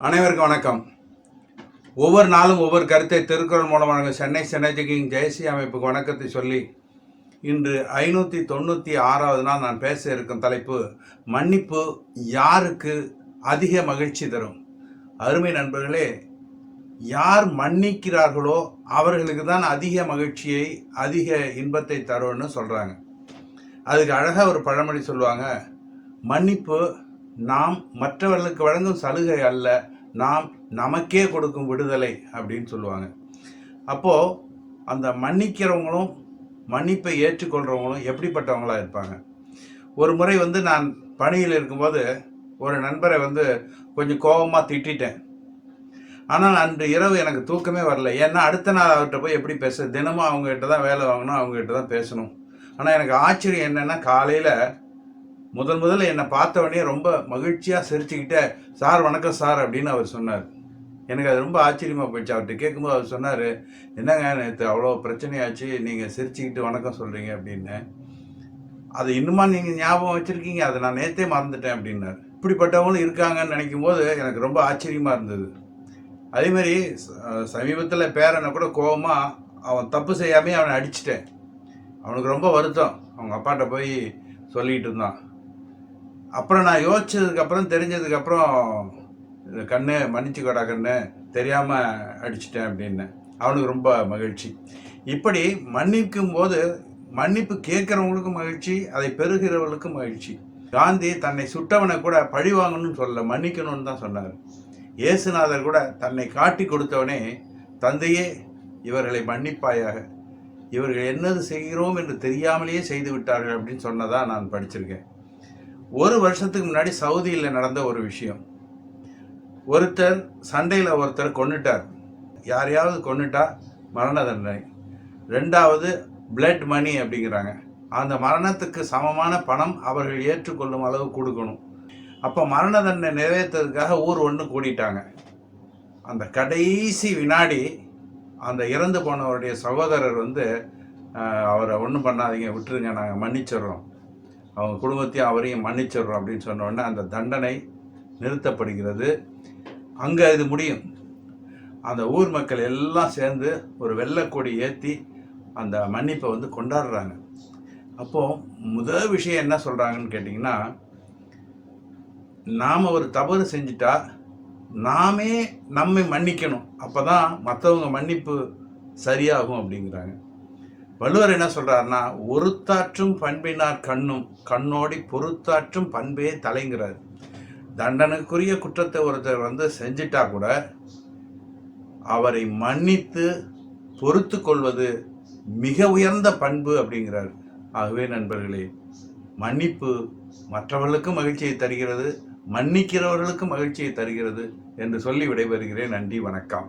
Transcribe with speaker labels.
Speaker 1: அனைவருக்கும் வணக்கம். ஒவ்வொரு நாளும் ஒவ்வொரு கருத்தை திருக்குறள் மூலமாக சென்னை சென்னைஜிங் ஜெயஸ்ரீ அமைப்புக்கு வணக்கத்தை சொல்லி இன்று 596வது நாள் நான் பேச இருக்கும் தலைப்பு மன்னிப்பு யாருக்கு அதிக மகிழ்ச்சி தரும். அருமை நண்பர்களே, யார் மன்னிக்கிறார்களோ அவர்களுக்கு தான் அதிக மகிழ்ச்சியை அதிக இன்பத்தை தரும்னு சொல்கிறாங்க. அதுக்கு அழகாக ஒரு பழமொழி சொல்லுவாங்க, மன்னிப்பு நாம் மற்றவர்களுக்கு வழங்கும் சலுகை அல்ல, நாம் நமக்கே கொடுக்கும் விடுதலை அப்படின்னு சொல்லுவாங்க. அப்போது அந்த மன்னிக்கிறவங்களும் மன்னிப்பை ஏற்றுக்கொள்கிறவங்களும் எப்படிப்பட்டவங்களாக இருப்பாங்க. ஒரு முறை நான் பணியில் இருக்கும்போது ஒரு நண்பரை கொஞ்சம் கோபமாக திட்டேன். ஆனால் அன்று இரவு எனக்கு தூக்கமே வரல. ஏன்னா அடுத்த நாள் அவர்கிட்ட போய் எப்படி பேச, தினமும் அவங்ககிட்ட தான் வேலை வாங்கணும், அவங்ககிட்ட தான் பேசணும். ஆனால் எனக்கு ஆச்சரியம் என்னென்னா, காலையில் முதல்ல என்னை பார்த்தவொடனே ரொம்ப மகிழ்ச்சியாக சிரிச்சுக்கிட்டே, சார் வணக்கம் சார் அப்படின்னு அவர் சொன்னார். எனக்கு அது ரொம்ப ஆச்சரியமாக போயிடுச்சு. அவர்கிட்ட கேட்கும்போது அவர் சொன்னார், என்னங்க நேற்று அவ்வளோ பிரச்சனையாச்சு, நீங்கள் சிரிச்சுக்கிட்டு வணக்கம் சொல்கிறீங்க அப்படின்னு. அது இன்னுமா நீங்கள் ஞாபகம் வச்சுருக்கீங்க, அதை நான் நேற்றே மறந்துட்டேன் அப்படின்னார். இப்படிப்பட்டவங்களும் இருக்காங்கன்னு நினைக்கும் போது எனக்கு ரொம்ப ஆச்சரியமாக இருந்தது. அதேமாதிரி சமீபத்தில் பேரனை கூட கோபமாக அவன் தப்பு செய்யாமே அவனை அடிச்சிட்டேன். அவனுக்கு ரொம்ப வருத்தம். அவங்க அப்பாட்ட போய் சொல்லிகிட்டு இருந்தான். அப்புறம் நான் யோசிச்சதுக்கப்புறம் தெரிஞ்சதுக்கப்புறம், கண்ணு மன்னிச்சுக்கோடா கண்ணு, தெரியாமல் அடிச்சிட்டேன் அப்படின்னு அவனுக்கு ரொம்ப மகிழ்ச்சி. இப்படி மன்னிக்கும் போது மன்னிப்பு கேட்குறவங்களுக்கும் மகிழ்ச்சி, அதை பெறுகிறவர்களுக்கும் மகிழ்ச்சி. காந்தி தன்னை சுட்டவனை கூட பழி வாங்கணும்னு சொல்ல, மன்னிக்கணும்னு தான் சொன்னார். இயேசுநாதர் கூட தன்னை காட்டி கொடுத்தவனே, தந்தையே இவர்களை மன்னிப்பாயாக, இவர்கள் என்னது செய்கிறோம் என்று தெரியாமலேயே செய்து விட்டார்கள் அப்படின்னு சொன்னதாக நான் படிச்சிருக்கேன். ஒரு வருஷத்துக்கு முன்னாடி சவுதியில் நடந்த ஒரு விஷயம். ஒருத்தர் சண்டையில் ஒருத்தர் கொன்னுட்டார். யாரையாவது கொன்னுட்டா மரண தண்டனை. ரெண்டாவது பிளட் மணி அப்படிங்கிறாங்க. அந்த மரணத்துக்கு சமமான பணம் அவர்கள் ஏற்றுக்கொள்ளும் அளவு கொடுக்கணும். அப்போ மரண தண்டனை நிறைவேற்றதுக்காக ஊர் ஒன்று கூடிட்டாங்க. அந்த கடைசி வினாடி அந்த இறந்து போனவருடைய சகோதரர் அவரை ஒன்றும் பண்ணாதீங்க, விட்டுருங்க, நாங்கள் மன்னிச்சிடுறோம், அவங்க குடும்பத்தையும் அவரையும் மன்னிச்சிடுறோம் அப்படின்னு சொன்னோடனே அந்த தண்டனை நிறுத்தப்படுகிறது. அங்கே இது முடியும். அந்த ஊர் மக்கள் எல்லாம் சேர்ந்து ஒரு வெள்ளைக்கொடி ஏற்றி அந்த மன்னிப்பை கொண்டாடுறாங்க. அப்போது முதல் விஷயம் என்ன சொல்கிறாங்கன்னு கேட்டிங்கன்னா, நாம் ஒரு தவறு செஞ்சிட்டா நாமே நம்மை மன்னிக்கணும், அப்போ தான் மற்றவங்க மன்னிப்பு சரியாகும் அப்படிங்கிறாங்க. வள்ளுவர் என்ன சொல்கிறாருன்னா, ஒருத்தாற்றும் பண்பினார் கண்ணும் கண்ணோடி பொறுத்தாற்றும் பண்பே தலைங்கிறார். தண்டனைக்குரிய குற்றத்தை ஒருத்தர் செஞ்சிட்டா கூட அவரை மன்னித்து பொறுத்து கொள்வது மிக உயர்ந்த பண்பு அப்படிங்கிறார். ஆகவே நண்பர்களே, மன்னிப்பு மற்றவர்களுக்கும் மகிழ்ச்சியை தருகிறது, மன்னிக்கிறவர்களுக்கும் மகிழ்ச்சியை தருகிறது என்று சொல்லி விடைபெறுகிறேன். நன்றி, வணக்கம்.